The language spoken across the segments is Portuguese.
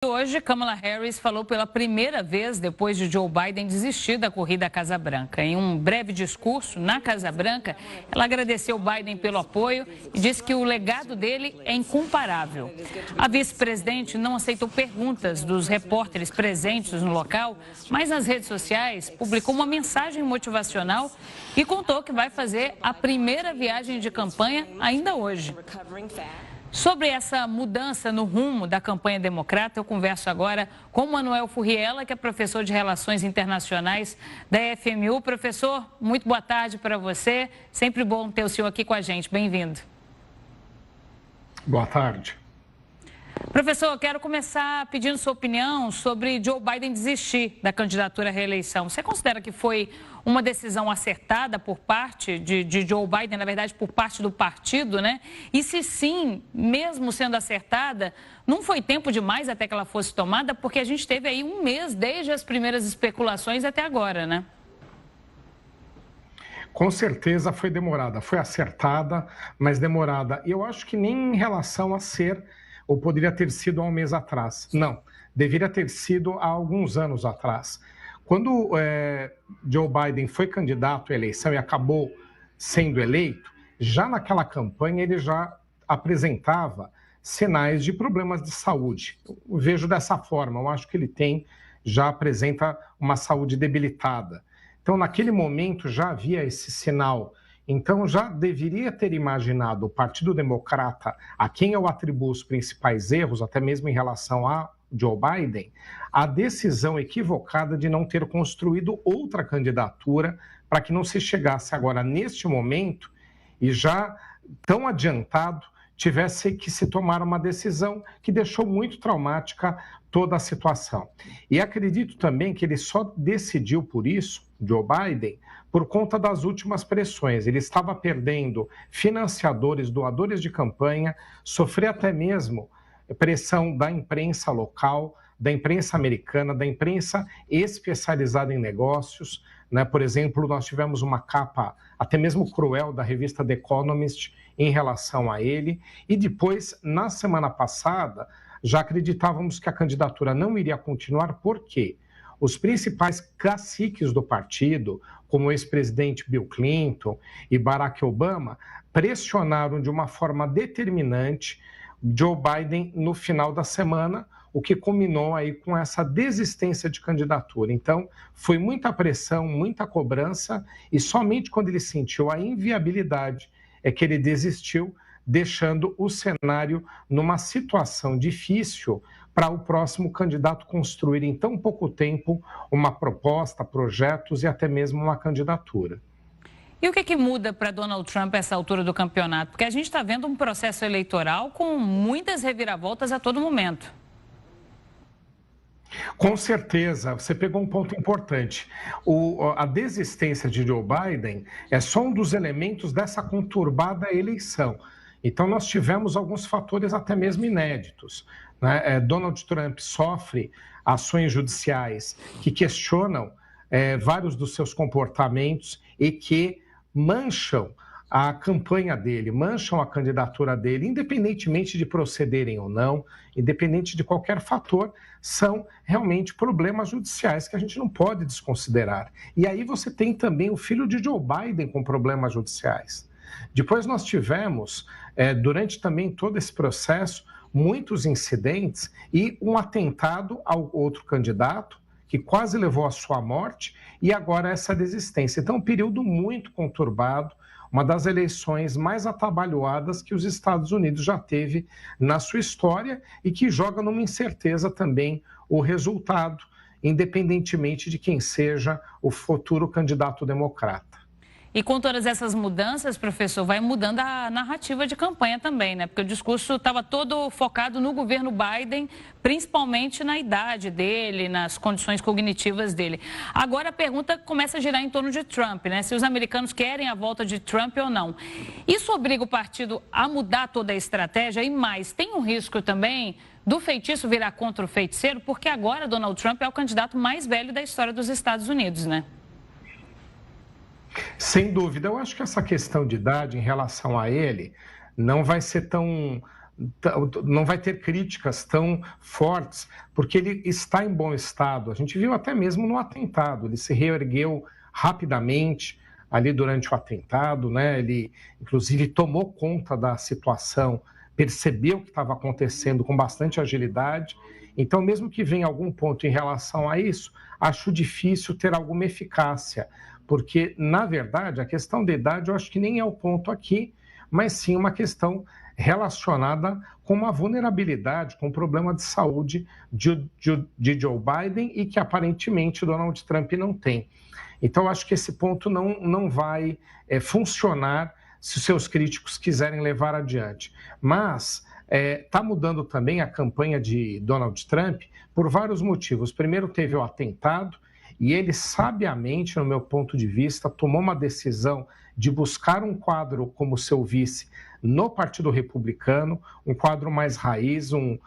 Hoje, Kamala Harris falou pela primeira vez depois de Joe Biden desistir da corrida à Casa Branca. Em um breve discurso na Casa Branca, ela agradeceu Biden pelo apoio e disse que o legado dele é incomparável. A vice-presidente não aceitou perguntas dos repórteres presentes no local, mas nas redes sociais publicou uma mensagem motivacional e contou que vai fazer a primeira viagem de campanha ainda hoje. Sobre essa mudança no rumo da campanha democrata, eu converso agora com Manuel Furriela, que é professor de Relações Internacionais da FMU. Professor, muito boa tarde para você. Sempre bom ter o senhor aqui com a gente. Bem-vindo. Boa tarde. Professor, eu quero começar pedindo sua opinião sobre Joe Biden desistir da candidatura à reeleição. Você considera que foi uma decisão acertada por parte de Joe Biden, na verdade, por parte do partido, né? E se sim, mesmo sendo acertada, não foi tempo demais até que ela fosse tomada? Porque a gente teve aí um mês desde as primeiras especulações até agora, né? Com certeza foi demorada, foi acertada, mas demorada. E eu acho que nem em relação a ser, ou poderia ter sido há um mês atrás. Não, deveria ter sido há alguns anos atrás. Quando Joe Biden foi candidato à eleição e acabou sendo eleito, já naquela campanha ele já apresentava sinais de problemas de saúde. Eu vejo dessa forma, eu acho que ele já apresenta uma saúde debilitada. Então, naquele momento já havia esse sinal. Então, já deveria ter imaginado o Partido Democrata, a quem eu atribuo os principais erros, até mesmo em relação a Joe Biden, a decisão equivocada de não ter construído outra candidatura para que não se chegasse agora, neste momento, e já tão adiantado, tivesse que se tomar uma decisão que deixou muito traumática toda a situação. E acredito também que ele só decidiu por isso, Joe Biden, por conta das últimas pressões. Ele estava perdendo financiadores, doadores de campanha, sofreu até mesmo pressão da imprensa local, da imprensa americana, da imprensa especializada em negócios, né? Por exemplo, nós tivemos uma capa até mesmo cruel da revista The Economist em relação a ele. E depois, na semana passada, já acreditávamos que a candidatura não iria continuar, por quê? Os principais caciques do partido, como o ex-presidente Bill Clinton e Barack Obama, pressionaram de uma forma determinante Joe Biden no final da semana, o que culminou aí com essa desistência de candidatura. Então, foi muita pressão, muita cobrança, e somente quando ele sentiu a inviabilidade é que ele desistiu, deixando o cenário numa situação difícil para o próximo candidato construir em tão pouco tempo uma proposta, projetos e até mesmo uma candidatura. E o que muda para Donald Trump essa altura do campeonato? Porque a gente está vendo um processo eleitoral com muitas reviravoltas a todo momento. Com certeza, você pegou um ponto importante. A desistência de Joe Biden é só um dos elementos dessa conturbada eleição. Então, nós tivemos alguns fatores até mesmo inéditos, né? Donald Trump sofre ações judiciais que questionam vários dos seus comportamentos e que mancham a campanha dele, mancham a candidatura dele, independentemente de procederem ou não, independente de qualquer fator, são realmente problemas judiciais que a gente não pode desconsiderar. E aí você tem também o filho de Joe Biden com problemas judiciais. Depois nós tivemos, durante também todo esse processo, muitos incidentes e um atentado ao outro candidato, que quase levou à sua morte, e agora essa desistência. Então, um período muito conturbado, uma das eleições mais atabalhoadas que os Estados Unidos já teve na sua história e que joga numa incerteza também o resultado, independentemente de quem seja o futuro candidato democrata. E com todas essas mudanças, professor, vai mudando a narrativa de campanha também, né? Porque o discurso estava todo focado no governo Biden, principalmente na idade dele, nas condições cognitivas dele. Agora a pergunta começa a girar em torno de Trump, né? Se os americanos querem a volta de Trump ou não. Isso obriga o partido a mudar toda a estratégia e mais, tem um risco também do feitiço virar contra o feiticeiro, porque agora Donald Trump é o candidato mais velho da história dos Estados Unidos, né? Sem dúvida, eu acho que essa questão de idade em relação a ele não vai ser tão não vai ter críticas tão fortes, porque ele está em bom estado. A gente viu até mesmo no atentado, ele se reergueu rapidamente ali durante o atentado, né? Ele, inclusive, tomou conta da situação, percebeu o que estava acontecendo com bastante agilidade. Então, mesmo que venha algum ponto em relação a isso, acho difícil ter alguma eficácia, porque, na verdade, a questão da idade eu acho que nem é o ponto aqui, mas sim uma questão relacionada com uma vulnerabilidade, com um problema de saúde de Joe Biden e que aparentemente Donald Trump não tem. Então, acho que esse ponto não vai funcionar se os seus críticos quiserem levar adiante. Mas está mudando também a campanha de Donald Trump por vários motivos. Primeiro, teve o atentado e ele sabiamente, no meu ponto de vista, tomou uma decisão de buscar um quadro como seu vice no Partido Republicano, um quadro mais raiz, um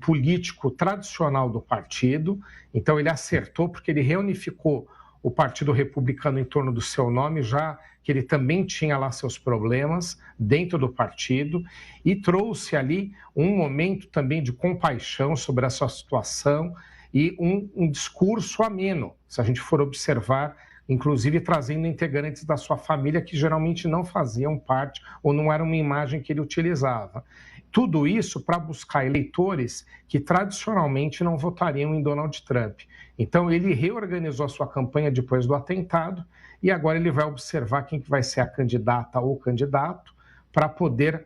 político tradicional do partido. Então, ele acertou porque ele reunificou o Partido Republicano em torno do seu nome, já que ele também tinha lá seus problemas dentro do partido, e trouxe ali um momento também de compaixão sobre a sua situação e um discurso ameno, se a gente for observar, inclusive trazendo integrantes da sua família que geralmente não faziam parte ou não era uma imagem que ele utilizava. Tudo isso para buscar eleitores que tradicionalmente não votariam em Donald Trump. Então, ele reorganizou a sua campanha depois do atentado e agora ele vai observar quem que vai ser a candidata ou candidato para poder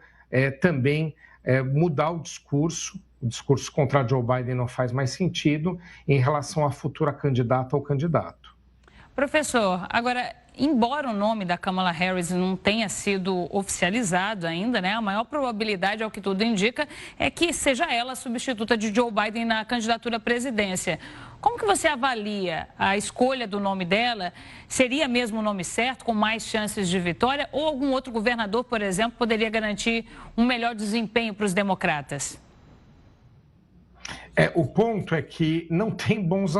também mudar o discurso. O discurso contra Joe Biden não faz mais sentido em relação à futura candidata ou candidato. Professor, agora, embora o nome da Kamala Harris não tenha sido oficializado ainda, né, a maior probabilidade, ao que tudo indica, é que seja ela a substituta de Joe Biden na candidatura à presidência. Como que você avalia a escolha do nome dela? Seria mesmo o nome certo, com mais chances de vitória? Ou algum outro governador, por exemplo, poderia garantir um melhor desempenho para os democratas? O ponto é que não tem boas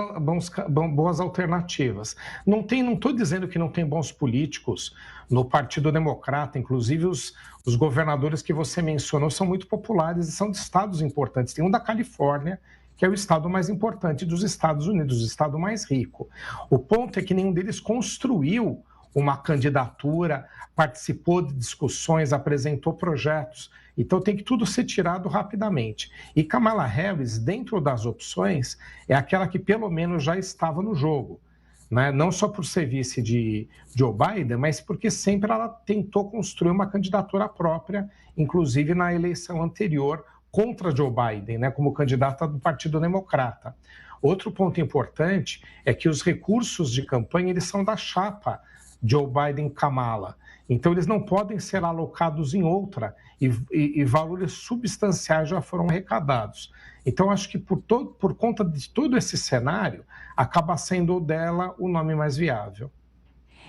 alternativas. Não estou dizendo que não tem bons políticos no Partido Democrata, inclusive os governadores que você mencionou são muito populares e são de estados importantes. Tem um da Califórnia, que é o estado mais importante dos Estados Unidos, o estado mais rico. O ponto é que nenhum deles construiu uma candidatura, participou de discussões, apresentou projetos. Então tem que tudo ser tirado rapidamente. E Kamala Harris, dentro das opções, é aquela que pelo menos já estava no jogo, né? Não só por ser vice de Joe Biden, mas porque sempre ela tentou construir uma candidatura própria, inclusive na eleição anterior contra Joe Biden, né? Como candidata do Partido Democrata. Outro ponto importante é que os recursos de campanha eles são da chapa Joe Biden-Kamala. Então, eles não podem ser alocados em outra e valores substanciais já foram arrecadados. Então, acho que por conta de todo esse cenário, acaba sendo dela o nome mais viável.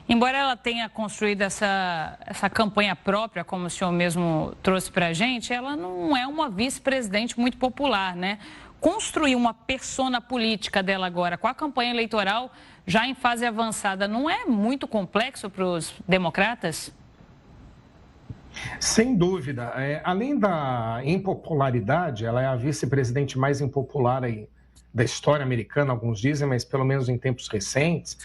Embora ela tenha construído essa campanha própria, como o senhor mesmo trouxe para a gente, ela não é uma vice-presidente muito popular, né? Construir uma persona política dela agora com a campanha eleitoral já em fase avançada não é muito complexo para os democratas? Sem dúvida. Além da impopularidade, ela é a vice-presidente mais impopular aí da história americana, alguns dizem, mas pelo menos em tempos recentes.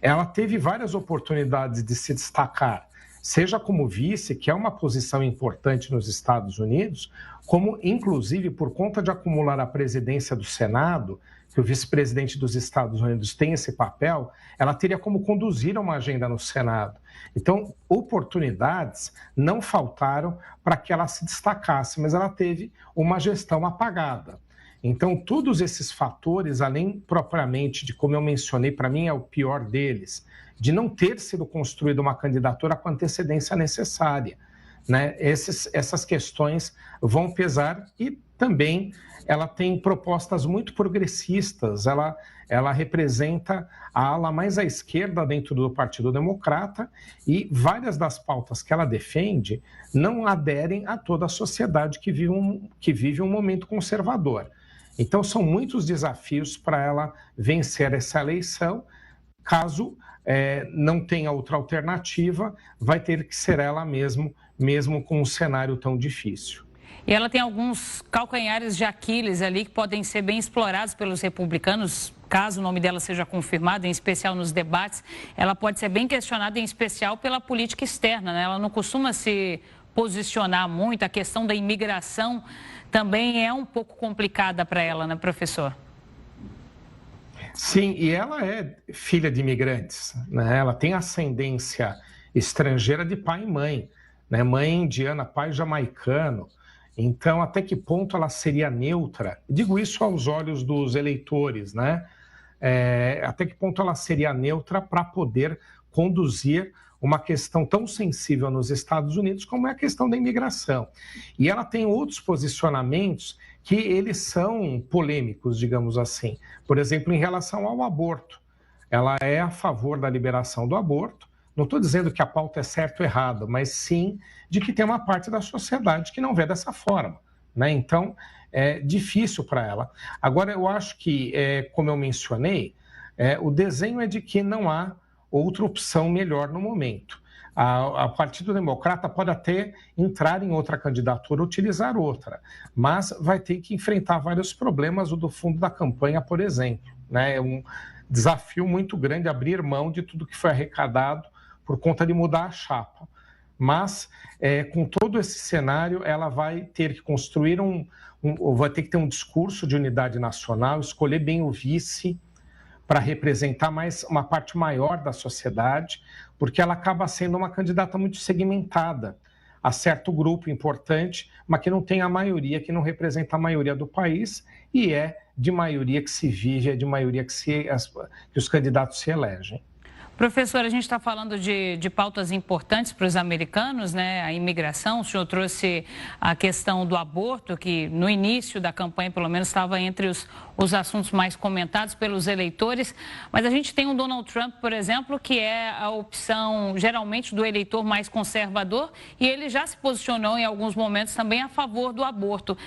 Ela teve várias oportunidades de se destacar, seja como vice, que é uma posição importante nos Estados Unidos, como inclusive por conta de acumular a presidência do Senado, que o vice-presidente dos Estados Unidos tem esse papel, ela teria como conduzir uma agenda no Senado. Então, oportunidades não faltaram para que ela se destacasse, mas ela teve uma gestão apagada. Então, todos esses fatores, além propriamente de, como eu mencionei, para mim é o pior deles, de não ter sido construída uma candidatura com a antecedência necessária, né? Essas questões vão pesar e também ela tem propostas muito progressistas, ela representa a ala mais à esquerda dentro do Partido Democrata e várias das pautas que ela defende não aderem a toda a sociedade que vive um momento conservador. Então, são muitos desafios para ela vencer essa eleição. Caso não tenha outra alternativa, vai ter que ser ela mesmo com um cenário tão difícil. E ela tem alguns calcanhares de Aquiles ali que podem ser bem explorados pelos republicanos, caso o nome dela seja confirmado, em especial nos debates. Ela pode ser bem questionada, em especial pela política externa, né? Ela não costuma se posicionar muito. A questão da imigração também é um pouco complicada para ela, né, professor? Sim, e ela é filha de imigrantes, né? Ela tem ascendência estrangeira de pai e mãe, né? Mãe indiana, pai jamaicano. Então, até que ponto ela seria neutra? Digo isso aos olhos dos eleitores, né? Até que ponto ela seria neutra para poder conduzir uma questão tão sensível nos Estados Unidos como é a questão da imigração. E ela tem outros posicionamentos que eles são polêmicos, digamos assim. Por exemplo, em relação ao aborto. Ela é a favor da liberação do aborto. Não estou dizendo que a pauta é certa ou errada, mas sim de que tem uma parte da sociedade que não vê dessa forma, né? Então, é difícil para ela. Agora, eu acho que, como eu mencionei, o desenho é de que não há outra opção melhor no momento. O Partido Democrata pode até entrar em outra candidatura, utilizar outra, mas vai ter que enfrentar vários problemas, o do fundo da campanha, por exemplo, né? É um desafio muito grande abrir mão de tudo que foi arrecadado por conta de mudar a chapa. Mas, com todo esse cenário, ela vai ter que construir vai ter que ter um discurso de unidade nacional, escolher bem o vice para representar uma parte maior da sociedade, porque ela acaba sendo uma candidata muito segmentada a certo grupo importante, mas que não tem a maioria, que não representa a maioria do país, e é de maioria que se vive, é de maioria que os candidatos se elegem. Professor, a gente está falando de pautas importantes para os americanos, né? A imigração, o senhor trouxe a questão do aborto, que no início da campanha, pelo menos, estava entre os assuntos mais comentados pelos eleitores. Mas a gente tem o Donald Trump, por exemplo, que é a opção, geralmente, do eleitor mais conservador, e ele já se posicionou em alguns momentos também a favor do aborto.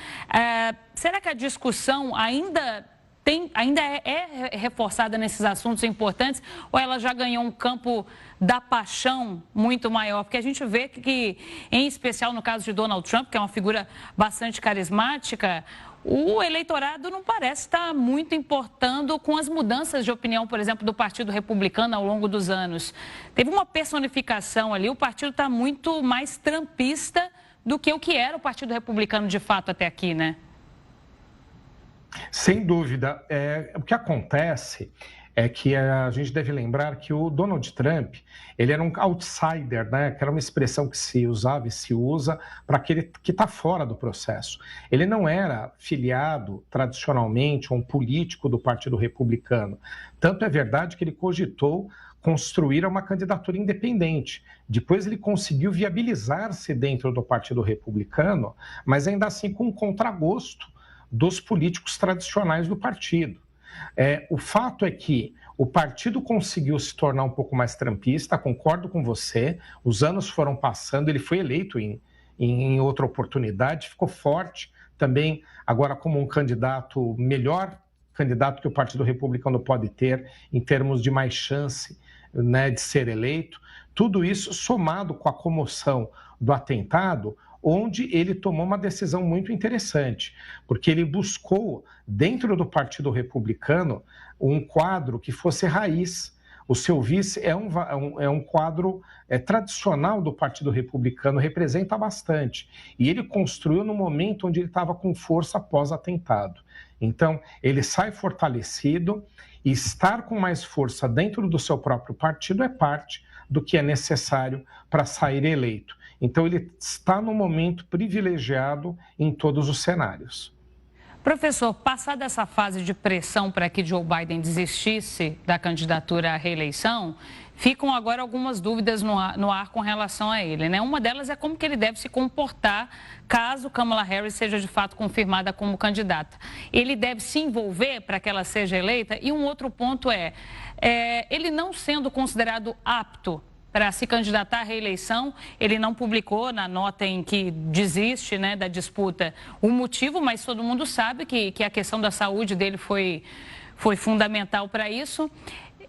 Será que a discussão ainda é reforçada nesses assuntos importantes, ou ela já ganhou um campo da paixão muito maior? Porque a gente vê que, em especial no caso de Donald Trump, que é uma figura bastante carismática, o eleitorado não parece estar muito importando com as mudanças de opinião, por exemplo, do Partido Republicano ao longo dos anos. Teve uma personificação ali, o partido está muito mais trumpista do que o que era o Partido Republicano de fato até aqui, né? Sem dúvida. O que acontece é que a gente deve lembrar que o Donald Trump, ele era um outsider, né? Que era uma expressão que se usava e se usa para aquele que está fora do processo. Ele não era filiado tradicionalmente a um político do Partido Republicano. Tanto é verdade que ele cogitou construir uma candidatura independente. Depois ele conseguiu viabilizar-se dentro do Partido Republicano, mas ainda assim com um contragosto dos políticos tradicionais do partido. O fato é que o partido conseguiu se tornar um pouco mais trumpista, concordo com você, os anos foram passando, ele foi eleito em outra oportunidade, ficou forte também agora como um candidato, melhor candidato que o Partido Republicano pode ter em termos de mais chance, né, de ser eleito. Tudo isso somado com a comoção do atentado, onde ele tomou uma decisão muito interessante, porque ele buscou, dentro do Partido Republicano, um quadro que fosse raiz. O seu vice é um quadro tradicional do Partido Republicano, representa bastante. E ele construiu no momento onde ele estava com força pós-atentado. Então, ele sai fortalecido e estar com mais força dentro do seu próprio partido é parte do que é necessário para sair eleito. Então, ele está num momento privilegiado em todos os cenários. Professor, passada essa fase de pressão para que Joe Biden desistisse da candidatura à reeleição, ficam agora algumas dúvidas no ar com relação a ele, né? Uma delas é como que ele deve se comportar caso Kamala Harris seja de fato confirmada como candidata. Ele deve se envolver para que ela seja eleita? E um outro ponto ele não sendo considerado apto para se candidatar à reeleição, ele não publicou na nota em que desiste, né, da disputa o motivo, mas todo mundo sabe que a questão da saúde dele foi fundamental para isso.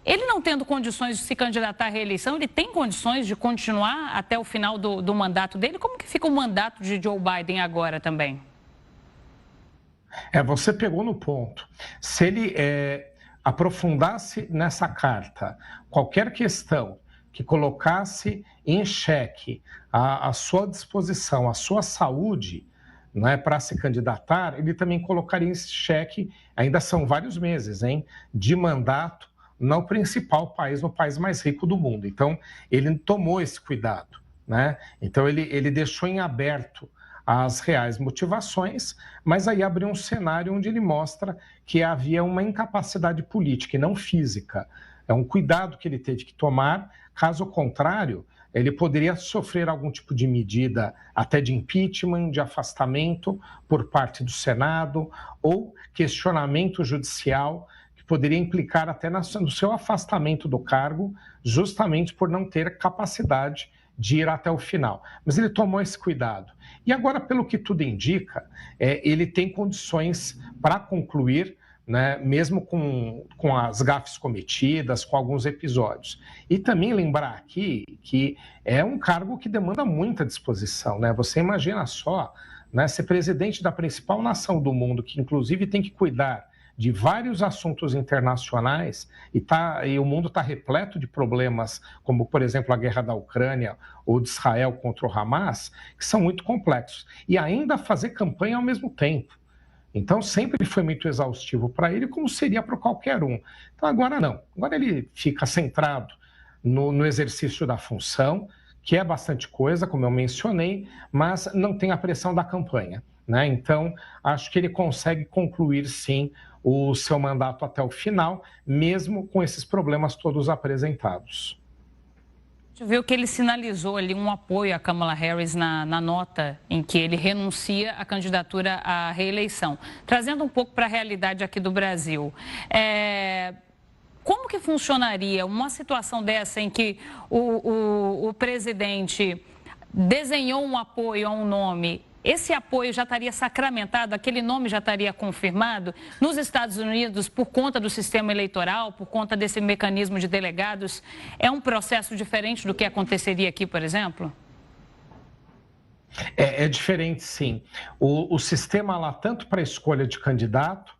Ele não tendo condições de se candidatar à reeleição, ele tem condições de continuar até o final do mandato dele? Como que fica o mandato de Joe Biden agora também? Você pegou no ponto. Se ele aprofundasse nessa carta qualquer questão que colocasse em xeque a sua disposição, a sua saúde, né, para se candidatar, ele também colocaria em xeque, ainda são vários meses, hein, de mandato no principal país, no país mais rico do mundo. Então, ele tomou esse cuidado, né? Então, ele deixou em aberto as reais motivações, mas aí abriu um cenário onde ele mostra que havia uma incapacidade política e não física. É um cuidado que ele teve que tomar, caso contrário, ele poderia sofrer algum tipo de medida até de impeachment, de afastamento por parte do Senado ou questionamento judicial que poderia implicar até no seu afastamento do cargo, justamente por não ter capacidade de ir até o final. Mas ele tomou esse cuidado. E agora, pelo que tudo indica, ele tem condições para concluir, né, mesmo com as gafes cometidas, com alguns episódios. E também lembrar aqui que é um cargo que demanda muita disposição, né? Você imagina só, né, ser presidente da principal nação do mundo, que inclusive tem que cuidar de vários assuntos internacionais e o mundo está repleto de problemas, como, por exemplo, a guerra da Ucrânia ou de Israel contra o Hamas, que são muito complexos. E ainda fazer campanha ao mesmo tempo. Então, sempre foi muito exaustivo para ele, como seria para qualquer um. Então, agora não. Agora ele fica centrado no exercício da função, que é bastante coisa, como eu mencionei, mas não tem a pressão da campanha, né? Então, acho que ele consegue concluir, sim, o seu mandato até o final, mesmo com esses problemas todos apresentados. A gente viu que ele sinalizou ali um apoio a Kamala Harris na nota em que ele renuncia à candidatura à reeleição. Trazendo um pouco para a realidade aqui do Brasil. Como que funcionaria uma situação dessa em que o presidente desenhou um apoio a um nome? Esse apoio já estaria sacramentado, aquele nome já estaria confirmado nos Estados Unidos por conta do sistema eleitoral, por conta desse mecanismo de delegados? É um processo diferente do que aconteceria aqui, por exemplo? É diferente, sim. O sistema lá, tanto para a escolha de candidato,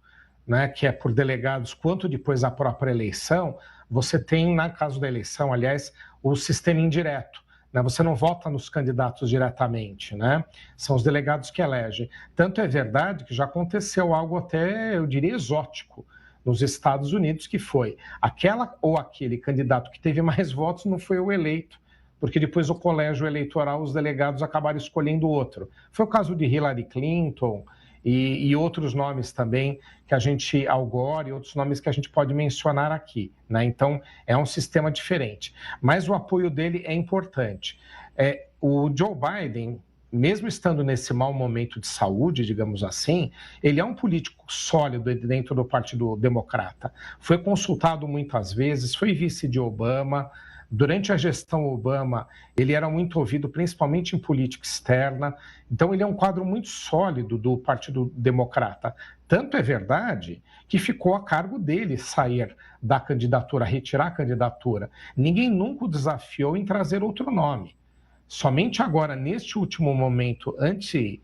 né, que é por delegados, quanto depois a própria eleição, você tem, no caso da eleição, aliás, o sistema indireto. Você não vota nos candidatos diretamente, né? São os delegados que elegem. Tanto é verdade que já aconteceu algo até, eu diria, exótico nos Estados Unidos, que foi aquela ou aquele candidato que teve mais votos não foi o eleito, porque depois o colégio eleitoral, os delegados acabaram escolhendo outro. Foi o caso de Hillary Clinton e outros nomes também, que a gente, Al Gore, e outros nomes que a gente pode mencionar aqui, né? Então, é um sistema diferente. Mas o apoio dele é importante. O Joe Biden, mesmo estando nesse mau momento de saúde, digamos assim, ele é um político sólido dentro do Partido Democrata. Foi consultado muitas vezes, foi vice de Obama. Durante a gestão Obama, ele era muito ouvido, principalmente em política externa. Então, ele é um quadro muito sólido do Partido Democrata. Tanto é verdade que ficou a cargo dele sair da candidatura, retirar a candidatura. Ninguém nunca o desafiou em trazer outro nome. Somente agora, neste último momento, ante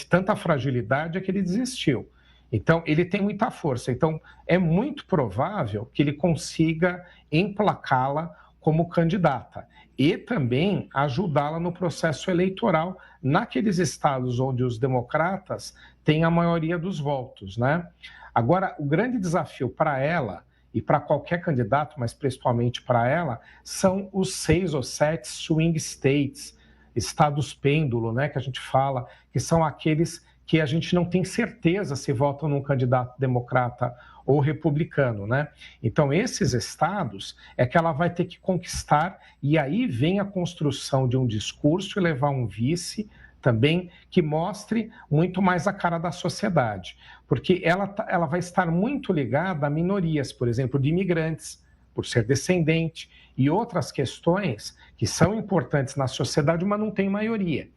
tanta fragilidade, é que ele desistiu. Então, ele tem muita força. Então, é muito provável que ele consiga emplacá-la como candidata e também ajudá-la no processo eleitoral naqueles estados onde os democratas têm a maioria dos votos, né? Agora, o grande desafio para ela e para qualquer candidato, mas principalmente para ela, são os 6 ou 7 swing states, estados pêndulo, né, que a gente fala, que são aqueles que a gente não tem certeza se votam num candidato democrata ou republicano, né? Então, esses estados é que ela vai ter que conquistar, e aí vem a construção de um discurso e levar um vice também que mostre muito mais a cara da sociedade, porque ela vai estar muito ligada a minorias, por exemplo, de imigrantes, por ser descendente, e outras questões que são importantes na sociedade, mas não tem maioria.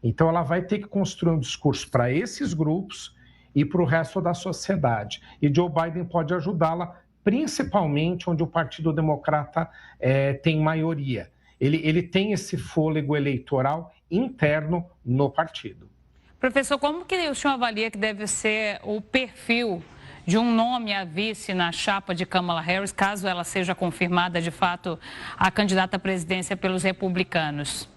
Então, ela vai ter que construir um discurso para esses grupos e para o resto da sociedade. E Joe Biden pode ajudá-la principalmente onde o Partido Democrata tem maioria. Ele tem esse fôlego eleitoral interno no partido. Professor, como que o senhor avalia que deve ser o perfil de um nome a vice na chapa de Kamala Harris, caso ela seja confirmada de fato a candidata à presidência pelos republicanos?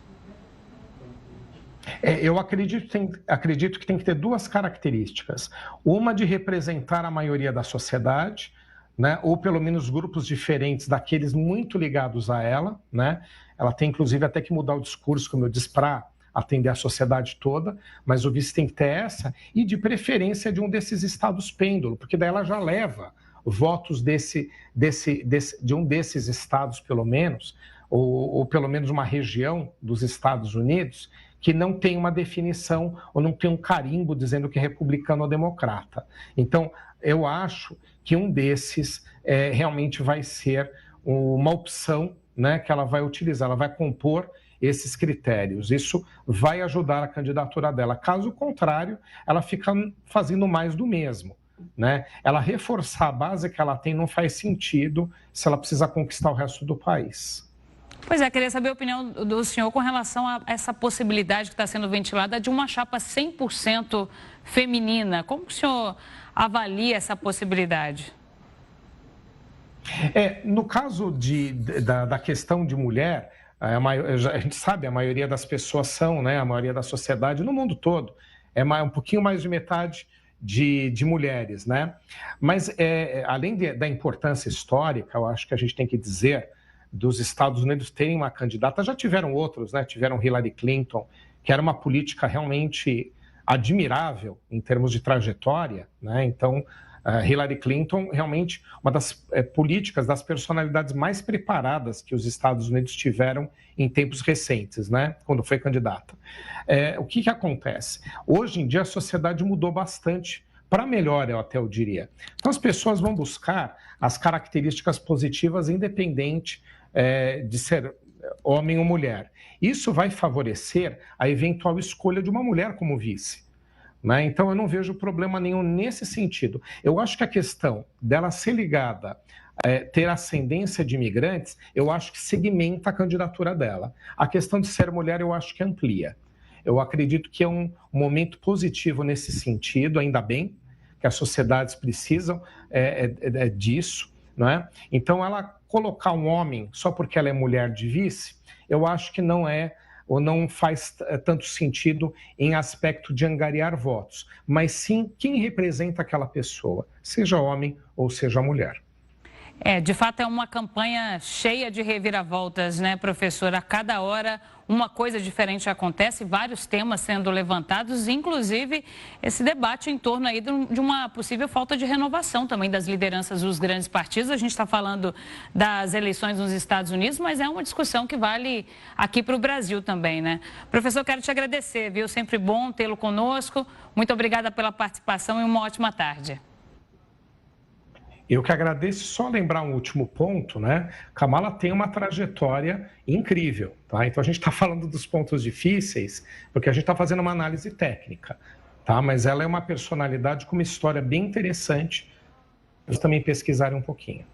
Eu acredito que tem que ter duas características. Uma de representar a maioria da sociedade, né, ou pelo menos grupos diferentes daqueles muito ligados a ela, né? Ela tem, inclusive, até que mudar o discurso, como eu disse, para atender a sociedade toda, mas o vice tem que ter essa, e de preferência de um desses estados pêndulo, porque daí ela já leva votos de um desses estados, pelo menos, ou pelo menos uma região dos Estados Unidos, que não tem uma definição ou não tem um carimbo dizendo que é republicano ou democrata. Então, eu acho que um desses realmente vai ser uma opção, né, que ela vai utilizar, ela vai compor esses critérios. Isso vai ajudar a candidatura dela. Caso contrário, ela fica fazendo mais do mesmo, né? Ela reforçar a base que ela tem não faz sentido se ela precisar conquistar o resto do país. Pois é, queria saber a opinião do senhor com relação a essa possibilidade que está sendo ventilada de uma chapa 100% feminina. Como o senhor avalia essa possibilidade? No caso da questão de mulher, a gente sabe, a maioria das pessoas são, né, a maioria da sociedade no mundo todo, um pouquinho mais de metade de mulheres, né? Mas, além da importância histórica, eu acho que a gente tem que dizer dos Estados Unidos terem uma candidata, já tiveram outros, né? Tiveram Hillary Clinton, que era uma política realmente admirável em termos de trajetória, né? Então, Hillary Clinton, realmente uma das políticas, das personalidades mais preparadas que os Estados Unidos tiveram em tempos recentes, né? Quando foi candidata. O que acontece? Hoje em dia a sociedade mudou bastante, para melhor, eu diria. Então as pessoas vão buscar as características positivas independente de ser homem ou mulher. Isso vai favorecer a eventual escolha de uma mulher como vice. Né? Então, eu não vejo problema nenhum nesse sentido. Eu acho que a questão dela ser ligada, ter ascendência de imigrantes, eu acho que segmenta a candidatura dela. A questão de ser mulher, eu acho que amplia. Eu acredito que é um momento positivo nesse sentido, ainda bem que as sociedades precisam disso. Não é? Então, ela colocar um homem só porque ela é mulher de vice, eu acho que não ou não faz tanto sentido em aspecto de angariar votos, mas sim quem representa aquela pessoa, seja homem ou seja mulher. De fato é uma campanha cheia de reviravoltas, né, professora? A cada hora uma coisa diferente acontece, vários temas sendo levantados, inclusive esse debate em torno aí de uma possível falta de renovação também das lideranças dos grandes partidos. A gente está falando das eleições nos Estados Unidos, mas é uma discussão que vale aqui para o Brasil também, né? Professor, quero te agradecer, viu? Sempre bom tê-lo conosco. Muito obrigada pela participação e uma ótima tarde. Eu que agradeço, só lembrar um último ponto, né? Kamala tem uma trajetória incrível, tá? Então a gente está falando dos pontos difíceis, porque a gente está fazendo uma análise técnica, tá? Mas ela é uma personalidade com uma história bem interessante, para também pesquisarem um pouquinho.